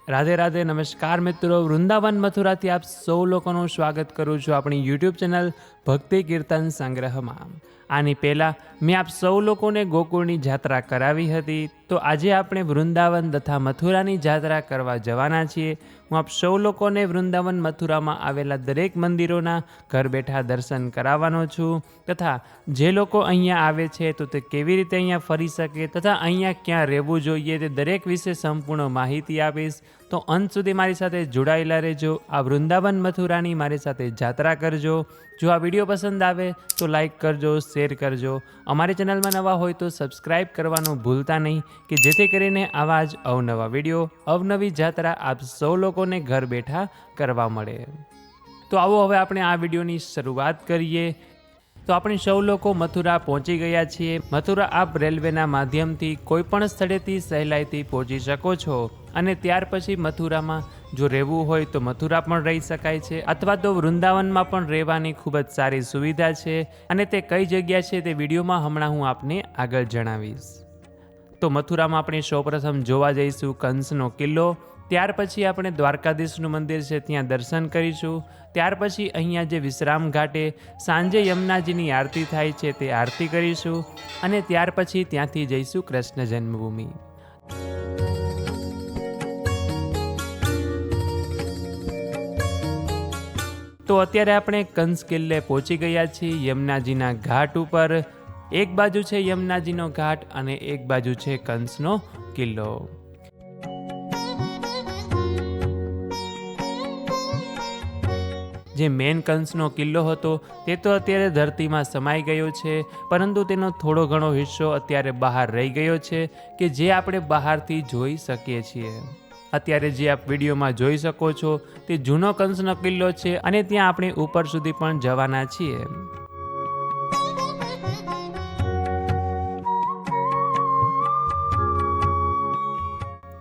રાધે રાધે, નમસ્કાર મિત્રો. વૃંદાવન મથુરાથી આપ સૌ લોકોનું સ્વાગત કરું છું આપણી યુટ્યુબ ચેનલ ભક્તિ કીર્તન સંગ્રહમાં. આની પહેલાં મેં આપ સૌ લોકોને ગોકુળની જાત્રા કરાવી હતી, તો આજે આપણે વૃંદાવન તથા મથુરાની જાત્રા કરવા જવાના છીએ. હું આપ સૌ લોકોને વૃંદાવન મથુરામાં આવેલા દરેક મંદિરોના ઘર બેઠા દર્શન કરાવવાનો છું, તથા જે લોકો અહીંયા આવે છે તો તે કેવી રીતે અહીંયા ફરી શકે તથા અહીંયા ક્યાં રહેવું જોઈએ તે દરેક વિશે સંપૂર્ણ માહિતી આપીશ. તો અંત સુધી મારી સાથે જોડાયેલા રહેજો. આ વૃંદાવન મથુરાની મારી સાથે જાત્રા કરજો. જો આ વિડીયો પસંદ આવે તો લાઈક કરજો, શેર કરજો. અમારી ચેનલમાં નવા હોય તો સબસ્ક્રાઈબ કરવાનું ભૂલતા નહીં, કે જેથી કરીને આવા જ અવનવા વિડીયો, અવનવી જાત્રા આપ સૌ લોકોને ઘર બેઠા કરવા મળે. તો આવો હવે આપણે આ વિડીયોની શરૂઆત કરીએ. તો આપણે સૌ લોકો મથુરા પહોંચી ગયા છીએ. મથુરા આપ રેલવેના માધ્યમથી કોઈ પણ સ્થળેથી સહેલાઈથી પહોંચી શકો છો, અને ત્યાર પછી મથુરામાં જો રહેવું હોય તો મથુરા પણ રહી શકાય છે, અથવા તો વૃંદાવનમાં પણ રહેવાની ખૂબ જ સારી સુવિધા છે. અને તે કઈ જગ્યા છે તે વિડીયોમાં હમણાં હું આપને આગળ જણાવીશ. તો મથુરામાં આપણે સૌપ્રથમ જોવા જઈશું કંસનો કિલ્લો. ત્યાર પછી આપણે દ્વારકાધીશનું મંદિર છે ત્યાં દર્શન કરીશું. ત્યાર પછી અહીંયા જે વિશ્રામ ઘાટે સાંજે યમુનાજીની આરતી થાય છે તે આરતી કરીશું, અને ત્યાર પછી ત્યાંથી જઈશું કૃષ્ણ જન્મભૂમિ. તો અત્યારે આપણે કંસ કિલ્લે પહોંચી ગયા છીએ યમુનાજીના ઘાટ ઉપર. એક બાજુ છે યમુનાજીનો ઘાટ અને એક બાજુ છે કંસનો કિલ્લો. જે મેન કંસનો કિલ્લો હતો તે તો અત્યારે ધરતીમાં સમાઈ ગયો છે, પરંતુ તેનો થોડો ઘણો હિસ્સો અત્યારે બહાર રહી ગયો છે, કે જે આપણે બહારથી જોઈ શકીએ છીએ. અત્યારે જે આપ વિડીયોમાં જોઈ શકો છો તે જૂનો કંસનો કિલ્લો છે, અને ત્યાં આપણે ઉપર સુધી પણ જવાના છીએ.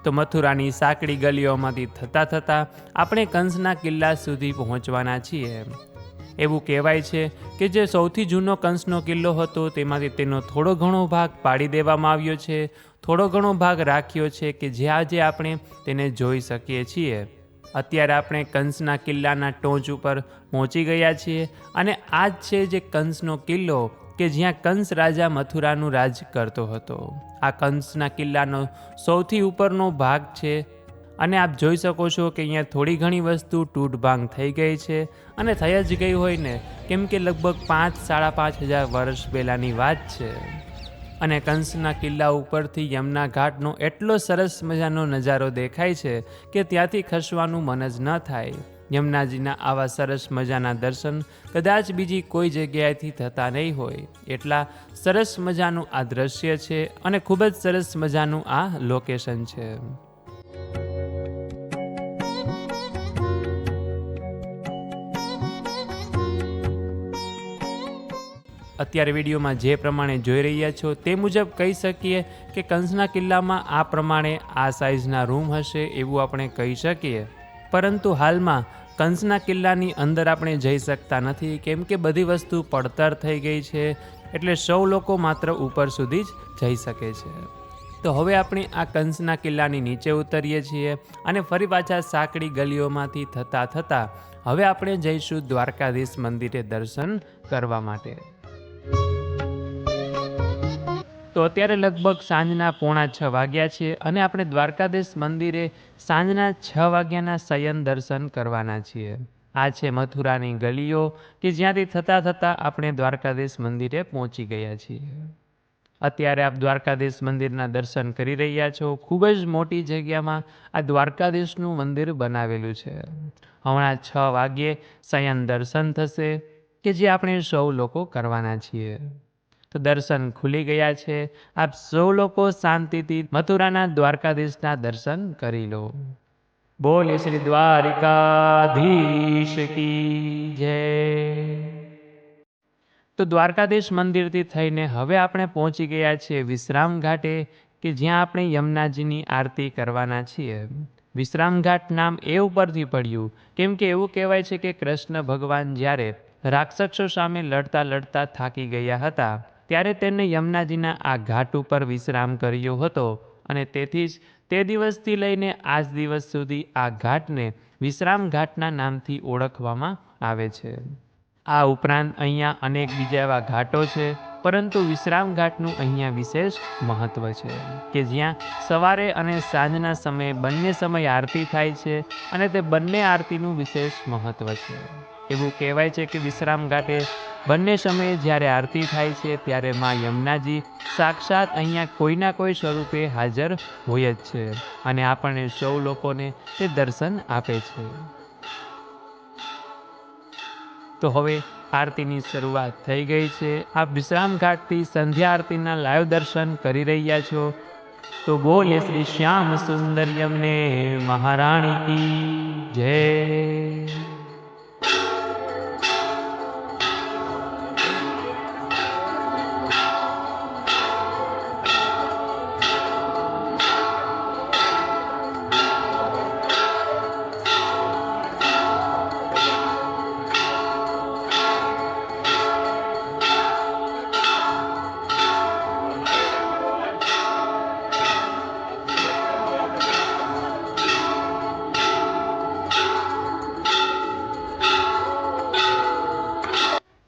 તો મથુરાની સાંકડી ગલીઓમાંથી થતાં થતાં આપણે કંસના કિલ્લા સુધી પહોંચવાના છીએ. એવું કહેવાય છે કે જે સૌથી જૂનો કંસનો કિલ્લો હતો તેમાંથી તેનો થોડો ઘણો ભાગ પાડી દેવામાં આવ્યો છે, થોડો ઘણો ભાગ રાખ્યો છે, કે જે આજે આપણે તેને જોઈ શકીએ છીએ. અત્યારે આપણે કંસના કિલ્લાના ટોચ ઉપર પહોંચી ગયા છીએ, અને આ જ છે જે કંસનો કિલ્લો, કે જ્યાં કંસ રાજા મથુરાનું રાજ કરતો હતો. આ કંસના કિલ્લાનો સૌથી ઉપરનો ભાગ છે, અને આપ જોઈ શકો છો કે અહીંયા થોડી ઘણી વસ્તુ તૂટભાંગ થઈ ગઈ છે, અને થઈ જ ગઈ હોય ને, કેમ કે લગભગ 5-5.5 વર્ષ પહેલાંની વાત છે. અને કંસના કિલ્લા ઉપરથી યમુના ઘાટનો એટલો સરસ મજાનો નજારો દેખાય છે કે ત્યાંથી ખસવાનું મન જ ન થાય. યમુનાજીના આવા સરસ મજાના દર્શન કદાચ બીજી કોઈ જગ્યાએથી થતા નહીં હોય. એટલા સરસ મજાનું આ દ્રશ્ય છે, અને ખૂબ જ સરસ મજાનું આ લોકેશન છે. અત્યારે વિડીયોમાં જે પ્રમાણે જોઈ રહ્યા છો તે મુજબ કહી શકીએ કે કંસના કિલ્લામાં આ પ્રમાણે આ સાઇઝના રૂમ હશે એવું આપણે કહી શકીએ. પરંતુ હાલમાં કંસના કિલ્લાની અંદર આપણે જઈ શકતા નથી, કેમ કે બધી વસ્તુ પડતર થઈ ગઈ છે, એટલે સૌ લોકો માત્ર ઉપર સુધી જ જઈ શકે છે. તો હવે આપણે આ કંસના કિલ્લાની નીચે ઉતરીએ છીએ, અને ફરી પાછા સાંકડી ગલીઓમાંથી થતાં થતાં હવે આપણે જઈશું દ્વારકાધીશ મંદિરે દર્શન કરવા માટે. તો અત્યારે લગભગ સાંજના 5:45 વાગ્યા છે, અને આપણે દ્વારકાધીશ મંદિરે સાંજના 6 વાગ્યાના શયન દર્શન કરવાના છીએ. આ છે મથુરાની ગલીઓ, કે જ્યાંથી થતાં થતાં આપણે દ્વારકાધીશ મંદિરે પહોંચી ગયા છીએ. અત્યારે આપ દ્વારકાધીશ મંદિરના દર્શન કરી રહ્યા છો. ખૂબ જ મોટી જગ્યામાં આ દ્વારકાધીશનું મંદિર બનાવેલું છે. હમણાં 6 વાગ્યે શયન દર્શન થશે, કે જે આપણે સૌ લોકો કરવાના છીએ. તો દર્શન ખુલી ગયા છે. આપ સૌ લોકો શાંતિથી મથુરાના દ્વારકાધીશના દર્શન કરી લો. બોલે શ્રી દ્વારિકાધીશ કી જય. તો દ્વારકાધીશ મંદિરથી થઈને હવે આપણે પહોંચી ગયા છીએ વિશ્રામ ઘાટે, કે જ્યાં આપણે યમુનાજીની આરતી કરવાના છીએ. વિશ્રામ ઘાટ નામ એ ઉપરથી પડ્યું કેમ કે એવું કહેવાય છે કે કૃષ્ણ ભગવાન જ્યારે રાક્ષસો સામે લડતા લડતા થાકી ગયા હતા ત્યારે તેને યમુનાજીના આ ઘાટ ઉપર વિશ્રામ કર્યો હતો, અને તેથી જ તે દિવસથી લઈને આજ દિવસ સુધી આ ઘાટને વિશ્રામ ઘાટના નામથી ઓળખવામાં આવે છે. આ ઉપરાંત અહીંયા અનેક બીજા એવા ઘાટો છે, પરંતુ વિશ્રામ ઘાટનું અહીંયા વિશેષ મહત્વ છે કે જ્યાં સવારે અને સાંજના સમયે બંને સમય આરતી થાય છે અને તે બંને આરતીનું વિશેષ મહત્વ છે. એવું કહેવાય છે કે વિશ્રામ ઘાટે બંને સમયે જ્યારે આરતી થાય છે ત્યારે માં યમુનાજી સાક્ષાત અહીંયા કોઈના કોઈ સ્વરૂપે હાજર હોય જ છે અને આપણને સૌ લોકોને તે દર્શન આપે છે. તો હવે આરતીની શરૂઆત થઈ ગઈ છે. આપ વિશ્રામ ઘાટથી સંધ્યા આરતીના લાઈવ દર્શન કરી રહ્યા છો. તો બોલે શ્રી શ્યામ સુંદર યમને મહારાણી કી જય.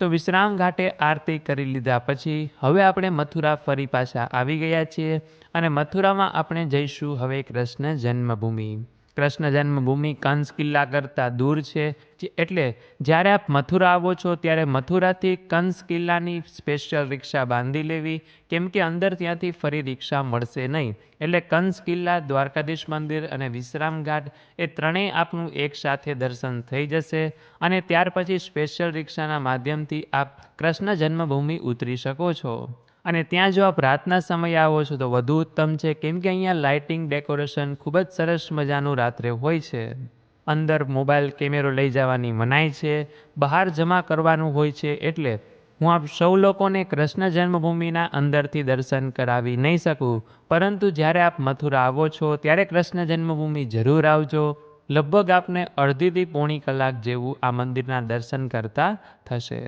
તો વિશ્રામ ઘાટે આરતી કરી લીધા પછી હવે આપણે મથુરા ફરી પાછા આવી ગયા છીએ અને મથુરામાં આપણે જઈશું હવે કૃષ્ણ જન્મભૂમિ. કૃષ્ણ જન્મભૂમિ કંસ કિલ્લા કરતાં દૂર છે, એટલે જ્યારે આપ મથુરા આવો છો ત્યારે મથુરાથી કંસ કિલ્લાની સ્પેશિયલ રિક્ષા બાંધી લેવી, કેમ કે અંદર ત્યાંથી ફરી રિક્ષા મળશે નહીં. એટલે કંસ કિલ્લા, દ્વારકાધીશ મંદિર અને વિશ્રામ ઘાટ એ ત્રણેય આપનું એક સાથે દર્શન થઈ જશે અને ત્યાર પછી સ્પેશિયલ રિક્ષાના માધ્યમથી આપ કૃષ્ણ જન્મભૂમિ ઉતરી શકો છો. અને ત્યાં જો આપ રાતના સમયે આવો છો તો વધુ ઉત્તમ છે, કેમ કે અહીંયા લાઇટિંગ ડેકોરેશન ખૂબ જ સરસ મજાનું રાત્રે હોય છે. અંદર મોબાઈલ કેમેરો લઈ જવાની મનાઈ છે, બહાર જમા કરવાનું હોય છે. એટલે હું આપ સૌ લોકોને કૃષ્ણ જન્મભૂમિના અંદરથી દર્શન કરાવી નહીં શકું, પરંતુ જ્યારે આપ મથુરા આવો છો ત્યારે કૃષ્ણ જન્મભૂમિ જરૂર આવજો. લગભગ આપને અડધીથી પોણી કલાક જેવું આ મંદિરના દર્શન કરતા થશે.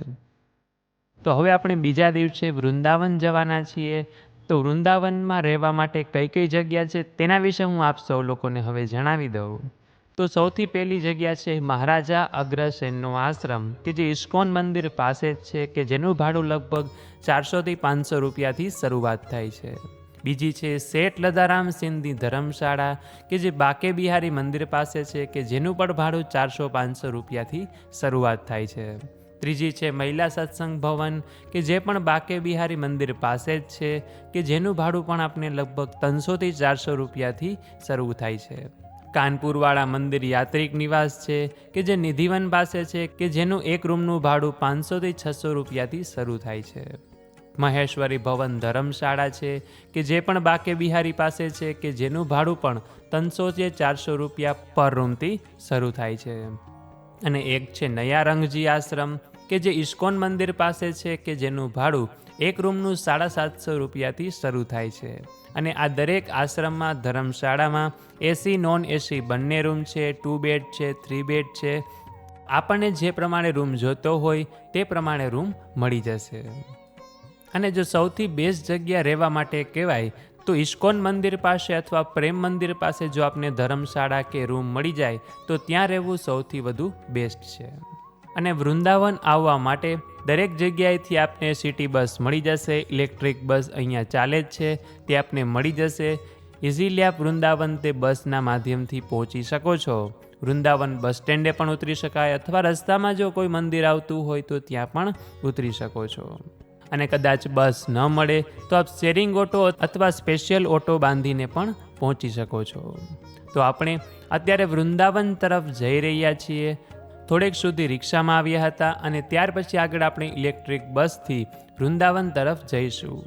તો હવે આપણે બીજા દિવસે વૃંદાવન જવાના છીએ. તો વૃંદાવનમાં રહેવા માટે કઈ કઈ જગ્યા છે તેના વિશે હું આપ સૌ લોકોને હવે જણાવી દઉં. તો સૌથી પહેલી જગ્યા છે મહારાજા અગ્રસેનનો આશ્રમ, કે જે ઇસ્કોન મંદિર પાસે જ છે, કે જેનું ભાડું લગભગ 400 થી 500 રૂપિયાથી શરૂઆત થાય છે. બીજી છે શેઠ લદારામ સિંહની ધર્મશાળા, કે જે બાકે બિહારી મંદિર પાસે છે, કે જેનું પણ ભાડું 400-500 રૂપિયાથી શરૂઆત થાય છે. ત્રીજી છે મહિલા સત્સંગ ભવન, કે જે પણ બાકે બિહારી મંદિર પાસે જ છે, કે જેનું ભાડું પણ આપણે લગભગ 300 થી 400 રૂપિયાથી શરૂ થાય છે. કાનપુરવાળા મંદિર યાત્રિક નિવાસ છે, કે જે નિધિવન પાસે છે, કે જેનું એક રૂમનું ભાડું 500 થી 600 રૂપિયાથી શરૂ થાય છે. મહેશ્વરી ભવન ધર્મશાળા છે, કે જે પણ બાકે બિહારી પાસે છે, કે જેનું ભાડું પણ 300 થી 400 રૂપિયા પર રૂમથી શરૂ થાય છે. અને એક છે નયા રંગજી આશ્રમ, કે જે ઇસ્કોન મંદિર પાસે છે, કે જેનું ભાડું એક રૂમનું 750 રૂપિયાથી શરૂ થાય છે. અને આ દરેક આશ્રમમાં ધર્મશાળામાં એસી નોન એસી બંને રૂમ છે, 2 બેડ છે, 3 બેડ છે. આપણને જે પ્રમાણે રૂમ જોતો હોય તે પ્રમાણે રૂમ મળી જશે. અને જો સૌથી બેસ્ટ જગ્યા રહેવા માટે કહેવાય તો ઇસ્કોન મંદિર પાસે અથવા પ્રેમ મંદિર પાસે જો આપને ધર્મશાળા કે રૂમ મળી જાય તો ત્યાં રહેવું સૌથી વધુ બેસ્ટ છે. અને વૃંદાવન આવવા માટે દરેક જગ્યાએથી આપને સિટી બસ મળી જશે. ઇલેક્ટ્રિક બસ અહીંયા ચાલે જ છે, તે આપને મળી જશે. ઇઝીલી આપ વૃંદાવન તે બસના માધ્યમથી પહોંચી શકો છો. વૃંદાવન બસ સ્ટેન્ડે પણ ઉતરી શકાય, અથવા રસ્તામાં જો કોઈ મંદિર આવતું હોય તો ત્યાં પણ ઉતરી શકો છો. અને કદાચ બસ ન મળે તો આપ શેરિંગ ઓટો અથવા સ્પેશિયલ ઓટો બાંધીને પણ પહોંચી શકો છો. તો આપણે અત્યારે વૃંદાવન તરફ જઈ રહ્યા છીએ. થોડેક સુધી રિક્ષામાં આવ્યા હતા અને ત્યાર પછી આગળ આપણે ઇલેક્ટ્રિક બસથી વૃંદાવન તરફ જઈશું.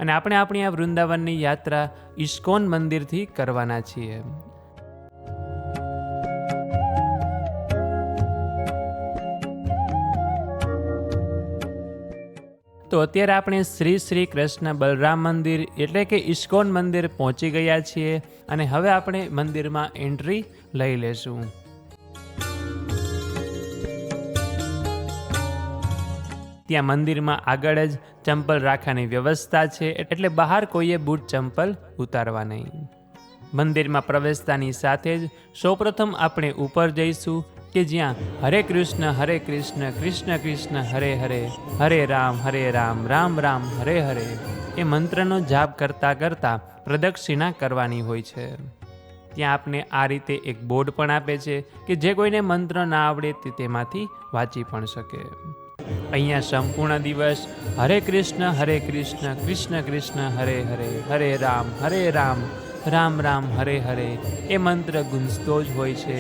અને આપણે આપણી આ વૃંદાવનની યાત્રા ઇસ્કોન મંદિરથી કરવાના છીએ. તો અત્યારે આપણે શ્રી કૃષ્ણ બલરામ મંદિર એટલે કે ઇસ્કોન મંદિર પહોંચી ગયા છીએ અને હવે આપણે મંદિરમાં એન્ટ્રી લઈ લેશું. ત્યાં મંદિરમાં આગળ જ ચંપલ રાખવાની વ્યવસ્થા છે, એટલે બહાર કોઈએ બૂટ ચંપલ ઉતારવા નહીં. મંદિરમાં પ્રવેશતાની સાથે જ સૌપ્રથમ આપણે ઉપર જઈશું કે જ્યાં હરે કૃષ્ણ કૃષ્ણ કૃષ્ણ હરે હરે, હરે રામ રામ રામ હરે હરે એ મંત્રનો જાપ કરતાં કરતાં પ્રદક્ષિણા કરવાની હોય છે. ત્યાં આપને આ રીતે એક બોર્ડ પણ આપે છે કે જે કોઈને મંત્ર ના આવડે તે તેમાંથી વાંચી પણ શકે. અહીંયા સંપૂર્ણ દિવસ હરે કૃષ્ણ કૃષ્ણ કૃષ્ણ હરે હરે, હરે રામ રામ રામ હરે હરે એ મંત્ર ગુંજતો જ હોય છે.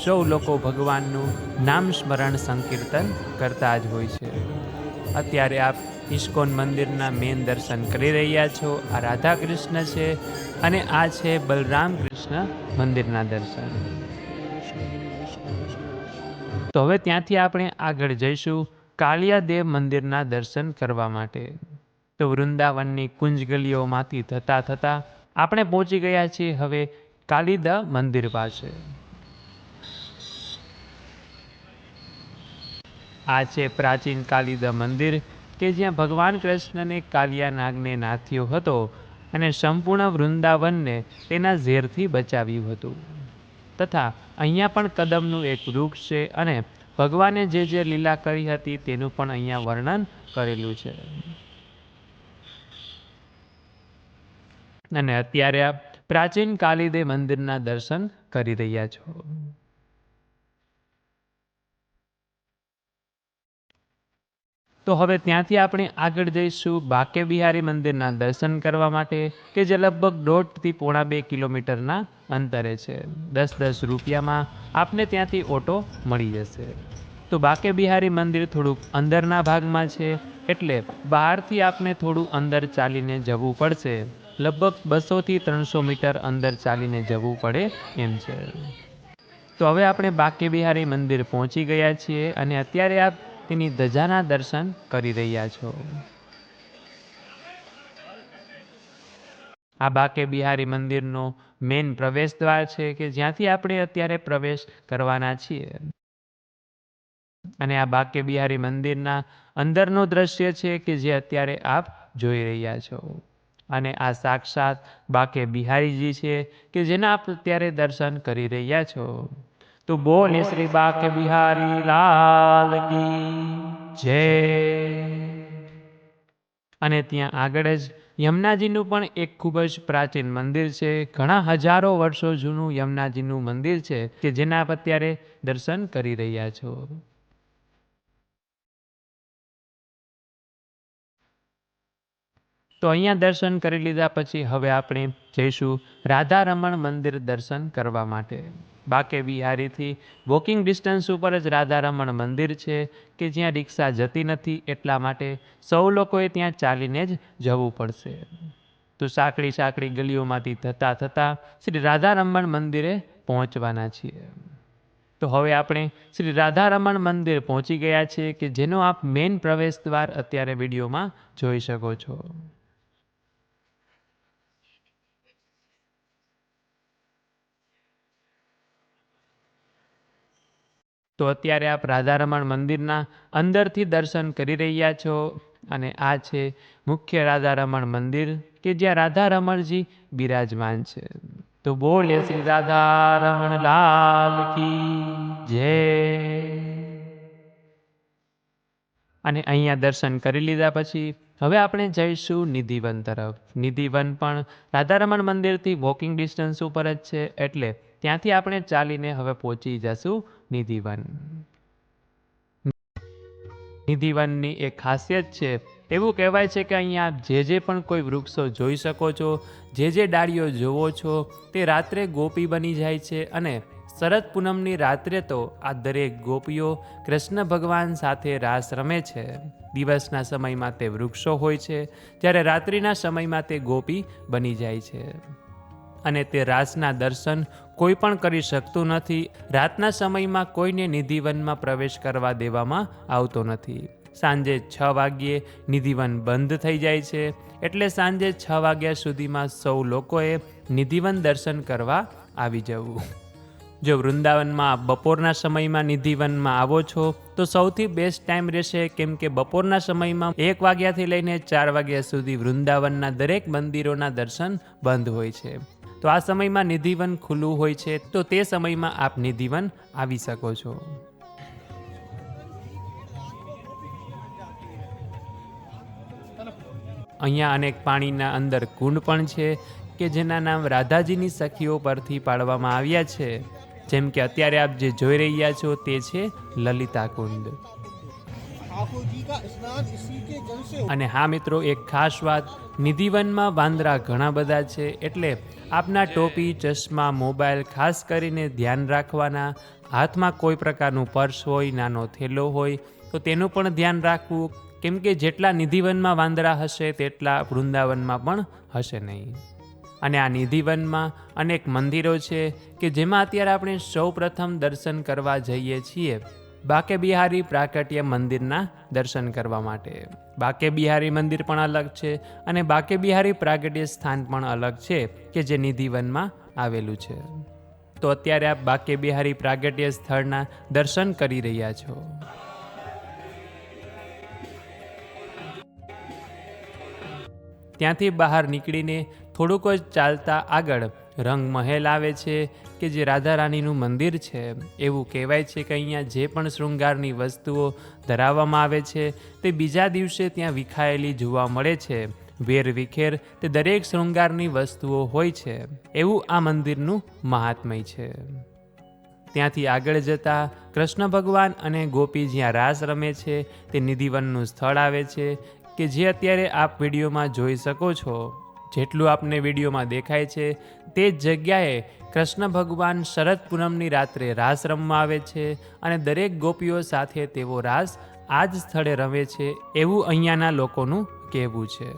સૌ લોકો ભગવાનનું નામ સ્મરણ સંકીર્તન કરતા જ હોય છે. અત્યારે આપ ઇસ્કોન મંદિરના મેન દર્શન કરી રહ્યા છો. આ રાધા કૃષ્ણ છે અને આ છે બલરામ કૃષ્ણ મંદિરના દર્શન. તો હવે ત્યાંથી આપણે આગળ જઈશું કાલિયાદેવ મંદિરના દર્શન કરવા માટે. તો વૃંદાવનની કુંજ ગલીઓમાંથી થતા થતા આપણે પહોંચી ગયા છીએ હવે કાલિદા મંદિર પાસે. આ છે પ્રાચીન કાલિદા મંદિર કે જ્યાં ભગવાન કૃષ્ણને કાલિયા નાગને નાથ્યો હતો અને સંપૂર્ણ વૃંદાવનને તેના ઝેરથી બચાવ્યું હતું. તથા અહીંયા પણ કદમનું એક વૃક્ષ છે અને ભગવાને જે લીલા કરી હતી તેનું પણ અહીંયા વર્ણન કરેલું છે. અને અત્યારે આપ પ્રાચીન કાલિદે મંદિરના દર્શન કરી રહ્યા છો. તો હવે ત્યાંથી આપણે આગળ જઈશું બાકે બિહારી મંદિરના દર્શન કરવા માટે કે જે લગભગ 1.5 થી 2.5 કિલોમીટરના અંતરે છે. 10 રૂપિયામાં આપને ત્યાંથી ઓટો મળી જશે. તો બાકે બિહારી મંદિર થોડુંક અંદરના ભાગમાં છે એટલે બહારથી આપને થોડું અંદર ચાલીને જવું પડશે. લગભગ 200 થી 300 મીટર અંદર ચાલીને જવું પડે એમ છે. તો હવે આપણે બાકે બિહારી મંદિર પહોંચી ગયા છીએ અને અત્યારે આપ તેની ધજાના દર્શન કરી રહ્યા છો. આ બાકે બિહારી મંદિરનો મેન પ્રવેશ દ્વાર છે કે જ્યાંથી આપણે અત્યારે પ્રવેશ કરવાના છીએ. અને આ બાકે બિહારી મંદિરના અંદરનું દ્રશ્ય છે કે જે અત્યારે આપ જોઈ રહ્યા છો. અને આ સાક્ષાત બાકે બિહારીજી છે કે જેના આપ અત્યારે દર્શન કરી રહ્યા છો. તો બોલે શ્રી બાકે બિહારી લાલ કી જય. અને ત્યાં આગળ જ યમુનાજીનું પણ એક ખૂબ જ પ્રાચીન મંદિર છે. ઘણા હજારો વર્ષો જૂનું યમુનાજીનું મંદિર છે કે જેના આપ અત્યારે દર્શન કરી રહ્યા છો. તો અહીંયા દર્શન કરી લીધા પછી હવે આપણે જઈશું રાધારમણ મંદિર દર્શન કરવા માટે. બાકે બિહારીથી વોકિંગ ડિસ્ટન્સ ઉપર જ રાધારમણ મંદિર છે કે જ્યાં રિક્ષા જતી નથી એટલા માટે સૌ લોકોએ ત્યાં ચાલીને જ જવું પડશે. તો સાંકડી ગલીઓમાંથી થતા થતા શ્રી રાધારમણ મંદિરે પહોંચવાના છીએ. તો હવે આપણે શ્રી રાધારમણ મંદિર પહોંચી ગયા છીએ કે જેનો આપ મેઇન પ્રવેશ દ્વાર અત્યારે વિડીયોમાં જોઈ શકો છો. તો અત્યારે આપ રાધારમણ મંદિરના અંદરથી દર્શન કરી રહ્યા છો અને આ છે મુખ્ય રાધારમણ મંદિર કે જ્યાં રાધારમણજી બિરાજમાન છે. તો બોલે શ્રી રાધારમણ લાલ કી જય. અને અહીંયા દર્શન કરી લીધા પછી હવે આપણે જઈશું નિધિવન તરફ. નિધિવન પણ રાધારમણ મંદિરથી વોકિંગ ડિસ્ટન્સ ઉપર જ છે એટલે ત્યાંથી આપણે ચાલીને હવે પહોંચી જશું નિધિવન. નિધિવનની એક ખાસિયત છે એવું કહેવાય છે કે અહીંયા આપ જે પણ કોઈ વૃક્ષો જોઈ શકો છો, જે ડાળીઓ જોવો છો તે રાત્રે ગોપી બની જાય છે અને શરદ પૂનમની રાત્રે તો આ દરેક ગોપીઓ કૃષ્ણ ભગવાન સાથે રાસ રમે છે. દિવસના સમયમાં તે વૃક્ષો હોય છે જ્યારે રાત્રિના સમયમાં તે ગોપી બની જાય છે. અને તે રાસના દર્શન કોઈ પણ કરી શકતું નથી. રાતના સમયમાં કોઈને નિધિવનમાં પ્રવેશ કરવા દેવામાં આવતો નથી. સાંજે 6 વાગ્યે નિધિવન બંધ થઈ જાય છે એટલે સાંજે 6 વાગ્યા સુધીમાં સૌ લોકોએ નિધિવન દર્શન કરવા આવી જવું. જો વૃંદાવનમાં બપોરના સમયમાં નિધિવનમાં આવો છો તો સૌથી બેસ્ટ ટાઈમ રહેશે કેમ કે બપોરના સમયમાં 1 વાગ્યાથી લઈને 4 વાગ્યા સુધી વૃંદાવનના દરેક મંદિરોના દર્શન બંધ હોય છે. તો આ સમયમાં નિધિવન ખુલ્લું હોય છે, તો તે સમયમાં આપ નિધિવન આવી શકો છો. અહીંયા અનેક પાણીના અંદર કુંડ પણ છે કે જેના નામ રાધાજીની સખીઓ પરથી પાડવામાં આવ્યા છે. જેમ કે અત્યારે આપ જે જોઈ રહ્યા છો તે છે લલિતા કુંડ. અને હા મિત્રો, એક ખાસ વાત, નિધિવનમાં વાંદરા ઘણા બધા છે, એટલે આપના ટોપી, ચશ્મા, મોબાઈલ ખાસ કરીને ધ્યાન રાખવાના. હાથમાં કોઈ પ્રકારનું પર્સ હોય, નાનો થેલો હોય તો તેનું પણ ધ્યાન રાખવું, કેમ કે જેટલા નિધિવનમાં વાંદરા હશે તેટલા વૃંદાવનમાં પણ હશે નહીં. અને આ નિધિવનમાં અનેક મંદિરો છે કે જેમાં અત્યારે આપણે સૌ પ્રથમ દર્શન કરવા જઈએ છીએ બાકે બિહારી પ્રાકટ્ય મંદિરના દર્શન કરવા માટે. બાકે બિહારી મંદિર પણ અલગ છે અને બાકે બિહારી પ્રાગટ્ય સ્થાન પણ અલગ છે કે જે નિધિવનમાં આવેલું છે. તો અત્યારે આપ બાકે બિહારી પ્રાગટ્ય સ્થળના દર્શન કરી રહ્યા છો. ત્યાંથી બહાર નીકળીને થોડુંક જ ચાલતા આગળ રંગ મહેલ આવે છે કે જે રાધા રાણીનું મંદિર છે. એવું કહેવાય છે કે અહીંયા જે પણ શૃંગારની વસ્તુઓ ધરાવવામાં આવે છે તે બીજા દિવસે ત્યાં વિખાયેલી જોવા મળે છે. વેર વિખેર તે દરેક શૃંગારની વસ્તુઓ હોય છે, એવું આ મંદિરનું મહાત્મય છે. ત્યાંથી આગળ જતા કૃષ્ણ ભગવાન અને ગોપી જ્યાં રાસ રમે છે તે નિધિવનનું સ્થળ આવે છે કે જે અત્યારે આપ વિડીયોમાં જોઈ શકો છો. જેટલું આપને વિડીયોમાં દેખાય છે તે જ જગ્યાએ કૃષ્ણ ભગવાન શરદ પૂનમની રાત્રે રાસ રમવા આવે છે અને દરેક ગોપીઓ સાથે તેઓ રાસ આ જ સ્થળે રમે છે, એવું અહીંયાના લોકોનું કહેવું છે.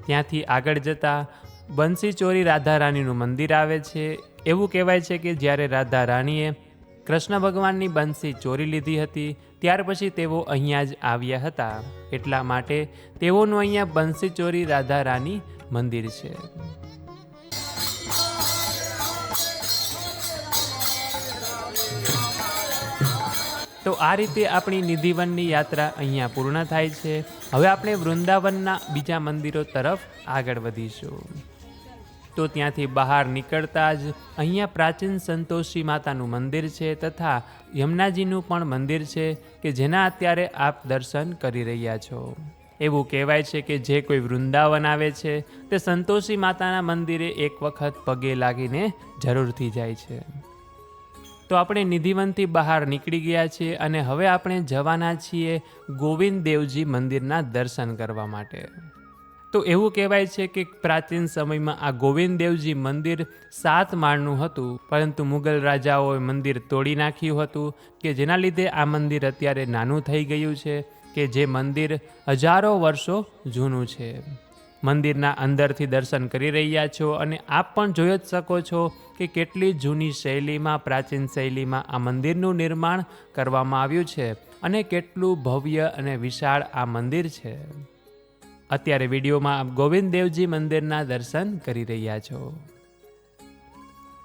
ત્યાંથી આગળ જતા બંસીચોરી રાધા રાણીનું મંદિર આવે છે. એવું કહેવાય છે કે જ્યારે રાધા રાણીએ કૃષ્ણ ભગવાનની બંસી ચોરી લીધી હતી ત્યાર પછી તેઓ અહીંયા જ આવ્યા હતા, એટલા માટે તેઓનું અહીંયા બંસીચોરી રાધા રાણી મંદિર છે. તો આ રીતે આપણી નિધિવનની યાત્રા અહીંયા પૂર્ણ થાય છે. હવે આપણે વૃંદાવનના બીજા મંદિરો તરફ આગળ વધીશું. તો ત્યાંથી બહાર નીકળતા જ અહીંયા પ્રાચીન સંતોષી માતાનું મંદિર છે તથા યમુનાજીનું પણ મંદિર છે કે જેના અત્યારે આપ દર્શન કરી રહ્યા છો. એવું કહેવાય છે કે જે કોઈ વૃંદાવન આવે છે તે સંતોષી માતાના મંદિરે એક વખત પગે લાગીને જરૂરથી જાય છે. તો આપણે નિધિવનથી બહાર નીકળી ગયા છીએ અને હવે આપણે જવાના છીએ ગોવિંદ દેવજી મંદિરના દર્શન કરવા માટે. તો એવું કહેવાય છે કે પ્રાચીન સમયમાં આ ગોવિંદ દેવજી મંદિર 7 માળનું હતું, પરંતુ મુગલ રાજાઓએ મંદિર તોડી નાખ્યું હતું કે જેના લીધે આ મંદિર અત્યારે નાનું થઈ ગયું છે કે જે મંદિર હજારો વર્ષો જૂનું છે. મંદિરના અંદરથી દર્શન કરી રહ્યા છો અને આપ પણ જોઈ જ શકો છો કે કેટલી જૂની શૈલીમાં, પ્રાચીન શૈલીમાં આ મંદિરનું નિર્માણ કરવામાં આવ્યું છે અને કેટલું ભવ્ય અને વિશાળ આ મંદિર છે. અત્યારે વિડીયોમાં આપ ગોવિંદ દેવજી મંદિરના દર્શન કરી રહ્યા છો.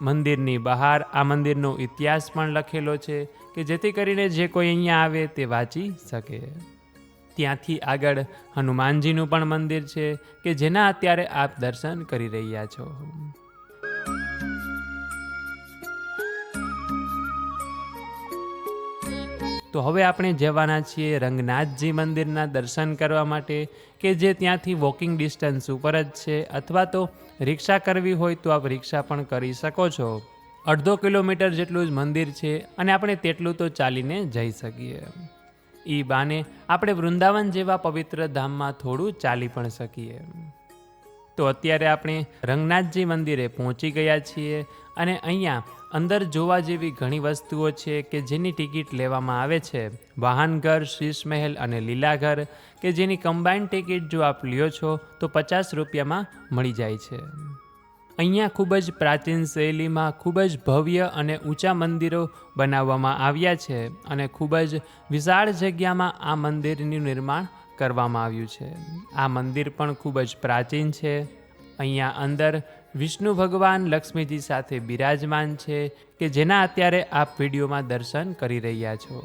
મંદિરની બહાર આ મંદિરનો ઇતિહાસ પણ લખેલો છે કે જેથી કરીને જે કોઈ અહીંયા આવે તે વાંચી શકે. ત્યાંથી આગળ હનુમાનજીનું પણ મંદિર છે કે જેના અત્યારે આપ દર્શન કરી રહ્યા છો. તો હવે આપણે જવાના છીએ રંગનાથજી મંદિરના દર્શન કરવા માટે કે જે ત્યાંથી વોકિંગ ડિસ્ટન્સ ઉપર જ છે, અથવા તો રિક્ષા કરવી હોય તો આપ રિક્ષા પણ કરી શકો છો. 1.5 કિલોમીટર જેટલું જ મંદિર છે અને આપણે તેટલું તો ચાલીને જઈ શકીએ. એ બાને આપણે વૃંદાવન જેવા પવિત્ર ધામમાં થોડું ચાલી પણ શકીએ. તો અત્યારે આપણે રંગનાથજી મંદિરે પહોંચી ગયા છીએ અને અહીંયા અંદર જોવા જેવી ઘણી વસ્તુઓ છે કે જેની ટિકિટ લેવામાં આવે છે. વાહનઘર, શીશ મહેલ અને લીલાઘર કે જેની કમ્બાઈન્ડ ટિકિટ જો આપ લ્યો છો તો 50 રૂપિયામાં મળી જાય છે. અહીંયા ખૂબ જ પ્રાચીન શૈલીમાં ખૂબ જ ભવ્ય અને ઊંચા મંદિરો બનાવવામાં આવ્યા છે અને ખૂબ જ વિશાળ જગ્યામાં આ મંદિરનું નિર્માણ કરવામાં આવ્યું છે. આ મંદિર પણ ખૂબ જ પ્રાચીન છે. અહીંયા અંદર વિષ્ણુ ભગવાન લક્ષ્મીજી સાથે બિરાજમાન છે કે જેના અત્યારે આપ વિડીયોમાં દર્શન કરી રહ્યા છો.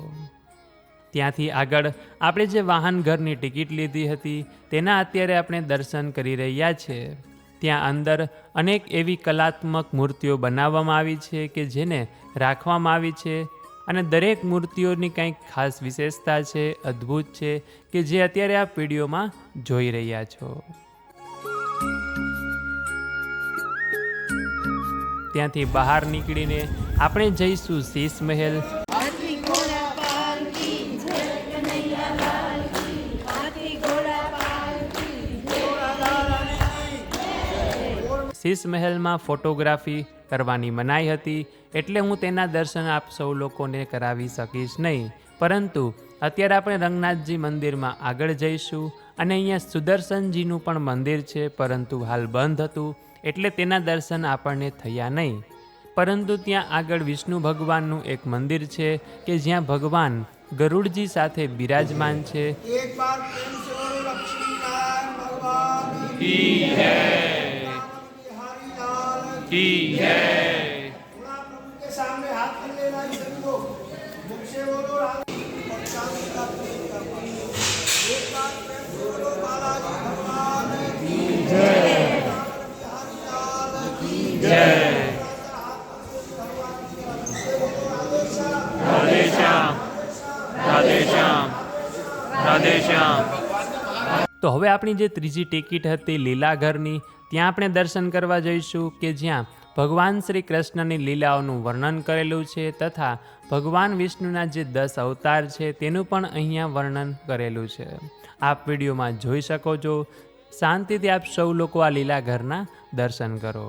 ત્યાંથી આગળ આપણે જે વાહન ઘરની ટિકિટ લીધી હતી તેના અત્યારે આપણે દર્શન કરી રહ્યા છે. ત્યાં અંદર અનેક એવી કલાત્મક મૂર્તિઓ બનાવવામાં આવી છે કે જેને રાખવામાં આવી છે અને દરેક મૂર્તિઓની કંઈક ખાસ વિશેષતા છે, અદ્ભુત છે કે જે અત્યારે આપ વિડીયોમાં જોઈ રહ્યા છો. ત્યાંથી બહાર નીકળીને આપણે જઈશું શીશ મહેલ. શીશ મહેલમાં ફોટોગ્રાફી કરવાની મનાઈ હતી એટલે હું તેના દર્શન આપ સૌ લોકોને કરાવી શકીશ નહીં, પરંતુ અત્યારે આપણે રંગનાથજી મંદિરમાં આગળ જઈશું અને અહીંયા સુદર્શનજીનું પણ મંદિર છે, પરંતુ હાલ બંધ હતું એટલે તેના દર્શન આપણને થયા નહીં. પરંતુ ત્યાં આગળ વિષ્ણુ ભગવાનનું એક મંદિર છે કે જ્યાં ભગવાન ગરુડજી સાથે બિરાજમાન છે. सामने हाथ कर लेना इस सभी को मुख से बोलो एक बार प्रेम से बोलो बालाजी भगवान की जय, की जय. राधे श्याम, राधे श्याम, राधे श्याम. તો હવે આપણી જે ત્રીજી ટિકિટ હતી લીલાઘરની, ત્યાં આપણે દર્શન કરવા જઈશું કે જ્યાં ભગવાન શ્રી કૃષ્ણની લીલાઓનું વર્ણન કરેલું છે તથા ભગવાન વિષ્ણુના જે 10 અવતાર છે તેનું પણ અહીંયા વર્ણન કરેલું છે. આપ વિડીયોમાં જોઈ શકો છો. શાંતિથી આપ સૌ લોકો આ લીલાઘરના દર્શન કરો.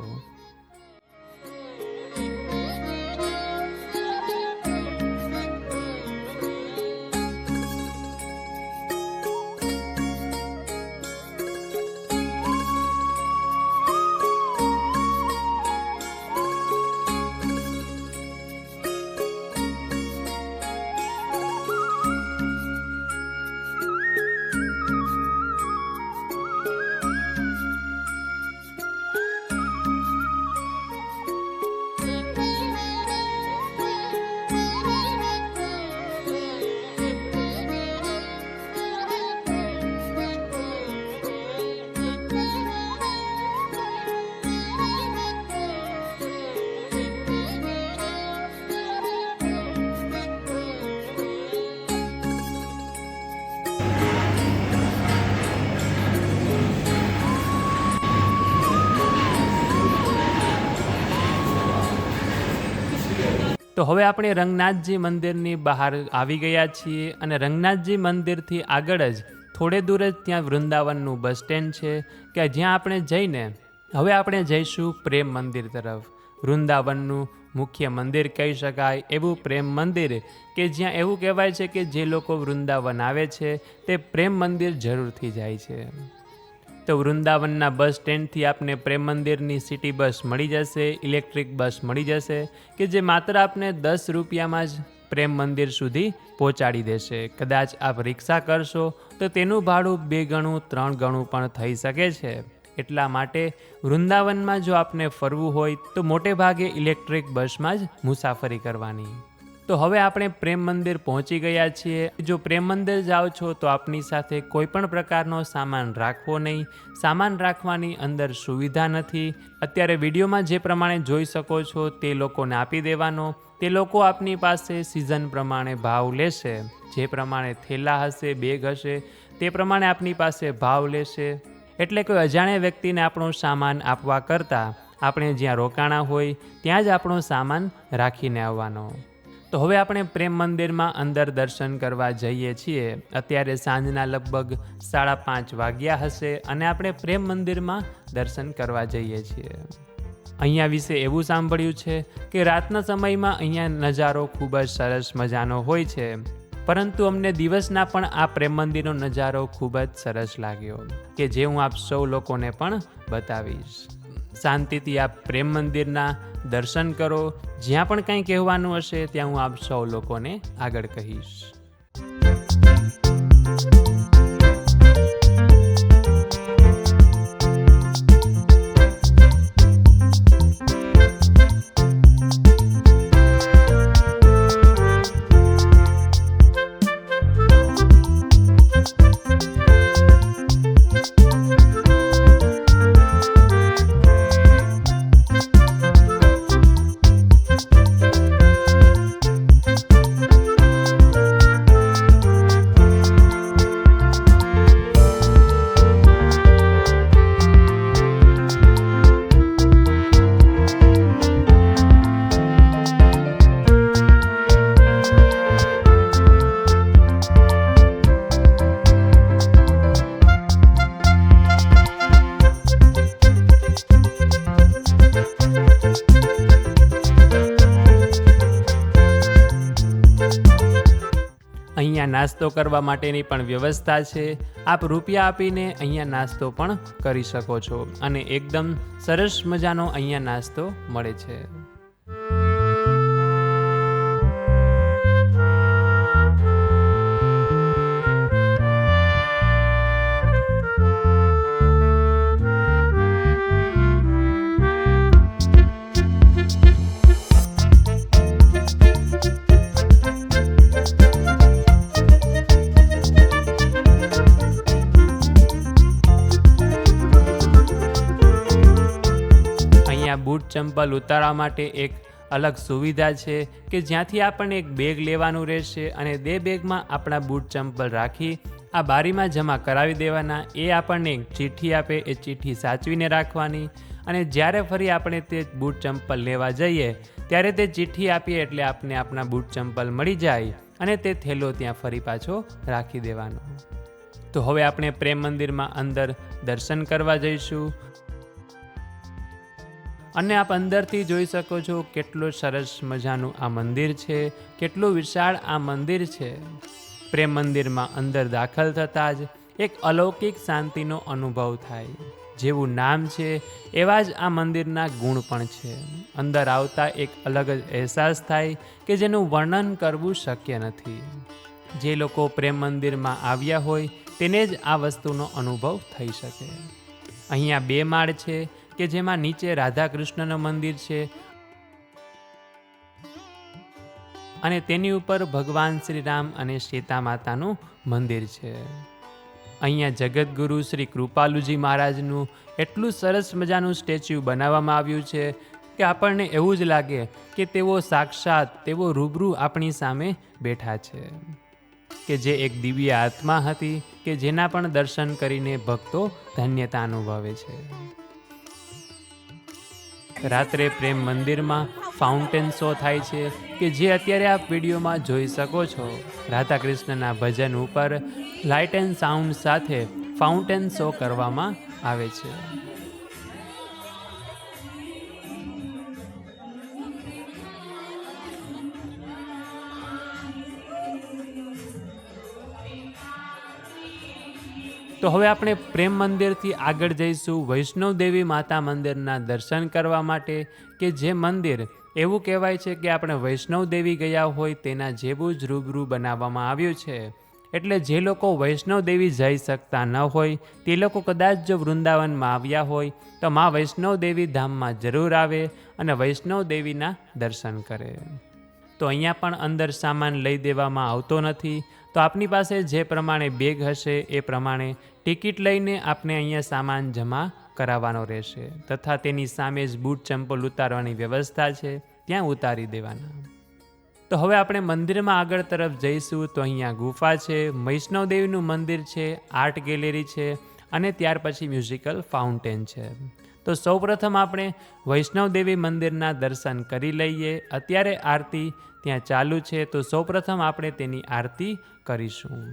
તો હવે આપણે રંગનાથજી મંદિરની બહાર આવી ગયા છીએ અને રંગનાથજી મંદિરથી આગળ જ થોડે દૂર જ ત્યાં વૃંદાવનનું બસ સ્ટેન્ડ છે કે જ્યાં આપણે જઈને હવે આપણે જઈશું પ્રેમ મંદિર તરફ. વૃંદાવનનું મુખ્ય મંદિર કહી શકાય એવું પ્રેમ મંદિર કે જ્યાં એવું કહેવાય છે કે જે લોકો વૃંદાવન આવે છે તે પ્રેમ મંદિર જરૂરથી જાય છે. તો વૃંદાવનના બસ સ્ટેન્ડથી આપને પ્રેમ મંદિરની સિટી બસ મળી જશે, ઇલેક્ટ્રિક બસ મળી જશે કે જે માત્ર આપને 10 રૂપિયામાં જ પ્રેમ મંદિર સુધી પહોંચાડી દેશે. કદાચ આપ રિક્ષા કરશો તો તેનું ભાડું 2 ગણું 3 ગણું પણ થઈ શકે છે. એટલા માટે વૃંદાવનમાં જો આપને ફરવું હોય તો મોટે ભાગે ઇલેક્ટ્રિક બસમાં જ મુસાફરી કરવાની. તો હવે આપણે પ્રેમ મંદિર પહોંચી ગયા છીએ. જો પ્રેમ મંદિર જાઓ છો તો આપની સાથે કોઈ પણ પ્રકારનો સામાન રાખવો નહીં. સામાન રાખવાની અંદર સુવિધા નથી. અત્યારે વિડીયોમાં જે પ્રમાણે જોઈ શકો છો તે લોકોને આપી દેવાનો. તે લોકો આપની પાસે સિઝન પ્રમાણે ભાવ લેશે. જે પ્રમાણે થેલા હશે, બેગ હશે તે પ્રમાણે આપની પાસે ભાવ લેશે. એટલે કોઈ અજાણ્યા વ્યક્તિને આપણો સામાન આપવા કરતાં આપણે જ્યાં રોકાણા હોય ત્યાં જ આપણો સામાન રાખીને આવવાનો. તો હવે આપણે પ્રેમ મંદિરમાં અંદર દર્શન કરવા જઈએ છીએ. અત્યારે સાંજના લગભગ 5:30 વાગ્યા હશે અને આપણે પ્રેમ મંદિરમાં દર્શન કરવા જઈએ છીએ. અહીંયા વિશે એવું સાંભળ્યું છે કે રાતના સમયમાં અહીંયા નજારો ખૂબ જ સરસ મજાનો હોય છે, પરંતુ અમને દિવસના પણ આ પ્રેમ મંદિરનો નજારો ખૂબ જ સરસ લાગ્યો કે જે હું આપ સૌ લોકોને પણ બતાવીશ. શાંતિથી આપ પ્રેમ મંદિરના દર્શન કરો. જ્યાં પણ કંઈ કહેવાનું હશે ત્યાં હું આપ સૌ લોકોને આગળ કહીશ. નાસ્તો કરવા માટેની પણ વ્યવસ્થા છે. આપ રૂપિયા આપીને અહીંયા નાસ્તો પણ કરી શકો છો અને એકદમ સરસ મજાનો અહીંયા નાસ્તો મળે છે. બૂટ ચંપલ ઉતારવા માટે એક અલગ સુવિધા છે કે જ્યાંથી આપણને એક બેગ લેવાનું રહેશે અને તે બેગમાં આપણા બૂટ ચંપલ રાખી આ બારીમાં જમા કરાવી દેવાના. એ આપણને એક ચિઠ્ઠી આપે, એ ચિઠ્ઠી સાચવીને રાખવાની અને જ્યારે ફરી આપણે તે બૂટ ચંપલ લેવા જઈએ ત્યારે તે ચિઠ્ઠી આપીએ એટલે આપને આપણા બૂટ ચંપલ મળી જાય અને તે થેલો ત્યાં ફરી પાછો રાખી દેવાનો. તો હવે આપણે પ્રેમ મંદિરમાં અંદર દર્શન કરવા જઈશું અને આપ અંદરથી જોઈ શકો છો કેટલું સરસ મજાનું આ મંદિર છે, કેટલું વિશાળ આ મંદિર છે. પ્રેમ મંદિરમાં અંદર દાખલ થતાં જ એક અલૌકિક શાંતિનો અનુભવ થાય. જેવું નામ છે એવા જ આ મંદિરના ગુણ પણ છે. અંદર આવતા એક અલગ જ અહેસાસ થાય કે જેનું વર્ણન કરવું શક્ય નથી. જે લોકો પ્રેમ મંદિરમાં આવ્યા હોય તેને જ આ વસ્તુનો અનુભવ થઈ શકે. અહીંયા 2 માળ છે કે જેમાં નીચે રાધા કૃષ્ણનું મંદિર છે અને તેની ઉપર ભગવાન શ્રી રામ અને સીતા માતાનું મંદિર છે. અહીંયા જગતગુરુ શ્રી કૃપાલુજી મહારાજનું એટલું સરસ મજાનું સ્ટેચ્યુ બનાવવામાં આવ્યું છે કે આપણને એવું જ લાગે કે તેઓ સાક્ષાત તેઓ રૂબરૂ આપણી સામે બેઠા છે, કે જે એક દિવ્ય આત્મા હતી કે જેના પણ દર્શન કરીને ભક્તો ધન્યતા અનુભવે છે. રાત્રે પ્રેમ મંદિરમાં ફાઉન્ટેન શો થાય છે કે જે અત્યારે આપ વિડીયોમાં જોઈ શકો છો. રાધા કૃષ્ણના ભજન ઉપર લાઇટ એન્ડ સાઉન્ડ સાથે ફાઉન્ટેન શો કરવામાં આવે છે. તો હવે આપણે પ્રેમ મંદિરથી આગળ જઈશું વૈષ્ણવ દેવી માતા મંદિરના દર્શન કરવા માટે, કે જે મંદિર એવું કહેવાય છે કે આપણે વૈષ્ણવ દેવી ગયા હોય તેના જેવું જ રૂબરૂ બનાવવામાં આવ્યું છે. એટલે જે લોકો વૈષ્ણવ દેવી જઈ શકતા ન હોય તે લોકો કદાચ જો વૃંદાવનમાં આવ્યા હોય તો મા વૈષ્ણવ દેવી ધામમાં જરૂર આવે અને વૈષ્ણવ દેવીના દર્શન કરે. તો અહીંયા પણ અંદર સામાન લઈ દેવામાં આવતો નથી. તો આપની પાસે જે પ્રમાણે બેગ હશે એ પ્રમાણે ટિકિટ લઈને આપને અહીંયા સામાન જમા કરાવવાનો રહેશે તથા તેની સામે જ બૂટ ચંપલ ઉતારવાની વ્યવસ્થા છે, ત્યાં ઉતારી દેવાના. તો હવે આપણે મંદિરમાં આગળ તરફ જઈશું. તો અહીંયા ગુફા છે, વૈષ્ણવ દેવીનું મંદિર છે, આર્ટ ગેલેરી છે અને ત્યાર પછી મ્યુઝિકલ ફાઉન્ટેન છે. તો સૌપ્રથમ આપણે વૈષ્ણવ દેવી મંદિરના દર્શન કરી લઈએ. અત્યારે આરતી ત્યાં ચાલુ છે તો સૌપ્રથમ આપણે તેની આરતી કરીશું.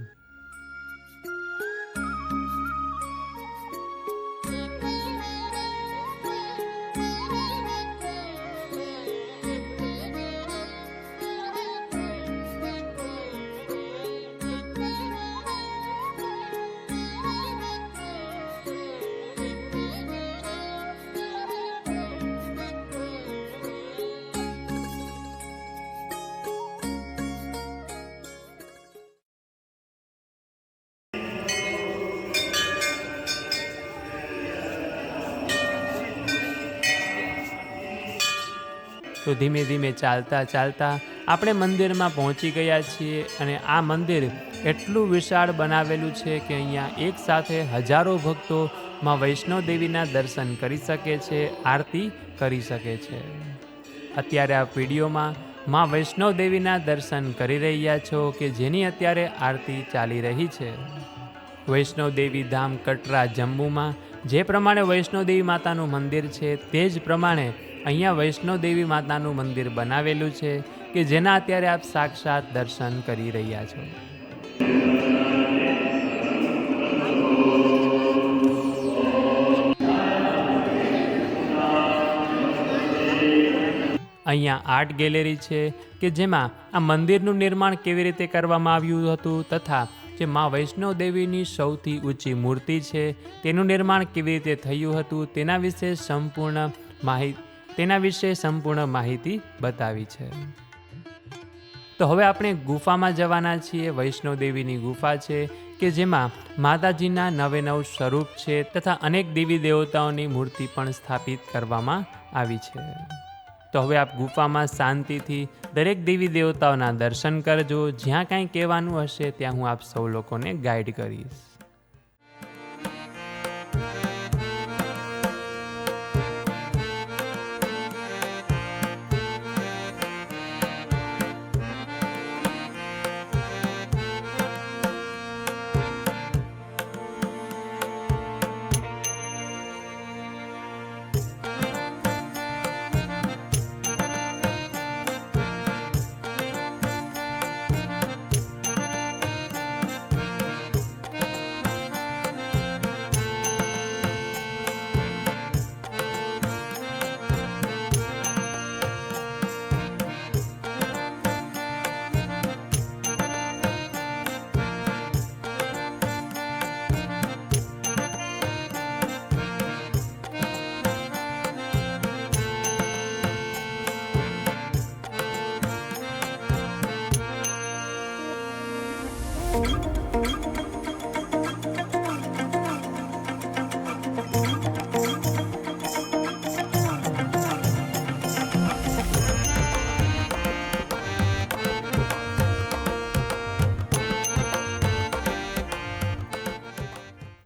તો ધીમે ધીમે ચાલતા ચાલતા આપણે મંદિરમાં પહોંચી ગયા છીએ અને આ મંદિર એટલું વિશાળ બનાવેલું છે કે અહીંયા એક સાથે હજારો ભક્તો માં વૈષ્ણવ દેવીના દર્શન કરી શકે છે, આરતી કરી શકે છે. અત્યારે આ વિડીયોમાં માં વૈષ્ણવ દેવીના દર્શન કરી રહ્યા છો કે જેની અત્યારે આરતી ચાલી રહી છે. વૈષ્ણવ દેવી ધામ કટરા જમ્મુમાં જે પ્રમાણે વૈષ્ણવ દેવી માતાનું મંદિર છે તે જ પ્રમાણે અહીંયા વૈષ્ણવ દેવી માતાનું મંદિર બનાવેલું છે કે જેના અત્યારે આપ સાક્ષાત દર્શન કરી રહ્યા છો. અહીંયા આર્ટ ગેલેરી છે કે જેમાં આ મંદિરનું નિર્માણ કેવી રીતે કરવામાં આવ્યું હતું તથા જે મા વૈષ્ણવ દેવીની સૌથી ઊંચી મૂર્તિ છે તેનું નિર્માણ કેવી રીતે થયું હતું તેના વિશે સંપૂર્ણ માહિતી બતાવી છે. તો હવે આપણે ગુફામાં જવાના છીએ. વૈષ્ણવ દેવીની ગુફા છે કે જેમાં માતાજીના 9 સ્વરૂપ છે તથા અનેક દેવી દેવતાઓની મૂર્તિ પણ સ્થાપિત કરવામાં આવી છે. તો હવે આપ ગુફામાં શાંતિથી દરેક દેવી દેવતાઓના દર્શન કરજો. જ્યાં કાંઈ કહેવાનું હશે ત્યાં હું આપ સૌ લોકોને ગાઈડ કરીશ.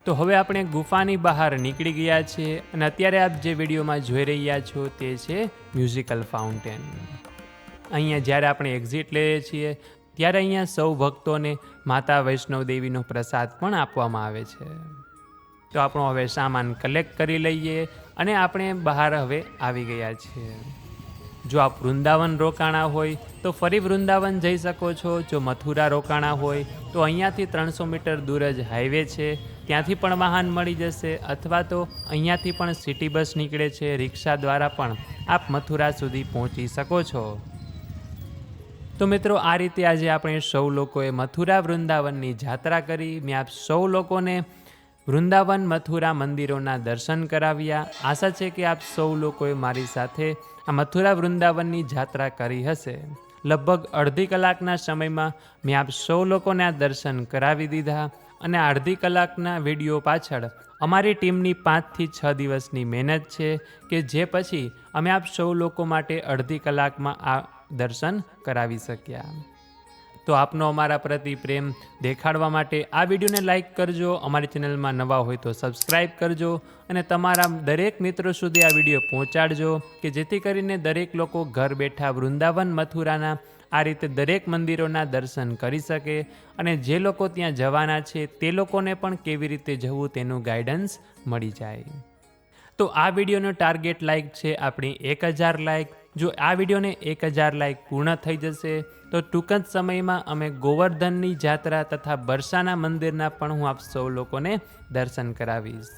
તો હવે આપણે ગુફાની બહાર નીકળી ગયા છીએ અને અત્યારે આપ જે વિડીયોમાં જોઈ રહ્યા છો તે છે મ્યુઝિકલ ફાઉન્ટેન. અહીંયા જ્યારે આપણે એક્ઝિટ લઈએ છીએ ત્યારે અહીંયા સૌ ભક્તોને માતા વૈષ્ણવ દેવીનો પ્રસાદ પણ આપવામાં આવે છે. તો આપણો હવે સામાન કલેક્ટ કરી લઈએ અને આપણે બહાર હવે આવી ગયા છીએ. જો આપ વૃંદાવન રોકાણા હોય તો ફરી વૃંદાવન જઈ શકો છો. જો મથુરા રોકાણા હોય તો અહીંયાથી 300 મીટર દૂર જ હાઈવે છે, ત્યાંથી પણ વાહન મળી જશે અથવા તો અહીંયાથી પણ સિટી બસ નીકળે છે. રિક્ષા દ્વારા પણ આપ મથુરા સુધી પહોંચી શકો છો. તો મિત્રો, આ રીતે આજે આપણે સૌ લોકોએ મથુરા વૃંદાવનની જાત્રા કરી. મેં આપ સૌ લોકોને વૃંદાવન મથુરા મંદિરોના દર્શન કરાવ્યા. આશા છે કે આપ સૌ લોકોએ મારી સાથે આ મથુરા વૃંદાવનની જાત્રા કરી હશે. લગભગ અડધી કલાકના સમયમાં મેં આપ સૌ લોકોને આ દર્શન કરાવી દીધા અને અડધી કલાકના વિડીયો પાછળ અમારી ટીમની 5 થી 6 દિવસની મહેનત છે કે જે પછી અમે આપ સૌ લોકો માટે અડધી કલાકમાં આ દર્શન કરાવી શક્યા. તો આપનો અમારા પ્રતિ પ્રેમ દેખાડવા માટે આ વિડીયોને લાઈક કરજો. અમારી ચેનલમાં નવા હોય તો સબસ્ક્રાઈબ કરજો અને તમારા દરેક મિત્રો સુધી આ વિડીયો પહોંચાડજો કે જેથી કરીને દરેક લોકો ઘર બેઠા વૃંદાવન મથુરાના આ રીતે દરેક મંદિરોના દર્શન કરી શકે અને જે લોકો ત્યાં જવાના છે તે લોકોને પણ કેવી રીતે જવું તેનું ગાઈડન્સ મળી જાય. તો આ વિડીયોનો ટાર્ગેટ લાઈક છે આપણી 1000 લાઈક. જો આ વિડીયોને 1000 લાઈક પૂર્ણ થઈ જશે તો ટૂંક જ સમયમાં અમે ગોવર્ધનની જાત્રા તથા બરસાના મંદિરના પણ હું આપ સૌ લોકોને દર્શન કરાવીશ.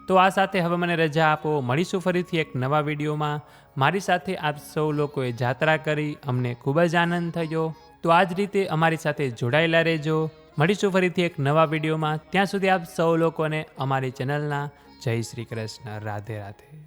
તો આ સાથે હવે મને રજા આપો. મળીશું ફરીથી એક નવા વિડીયોમાં. મારી સાથે આપ સૌ લોકોએ જાત્રા કરી, અમને ખૂબ જ આનંદ થયો. તો આ જ રીતે અમારી સાથે જોડાયેલા રહેજો. મળીશું ફરીથી એક નવા વિડીયોમાં. ત્યાં સુધી આપ સૌ લોકોને અમારી ચેનલના જય શ્રી કૃષ્ણ. રાધે રાધે.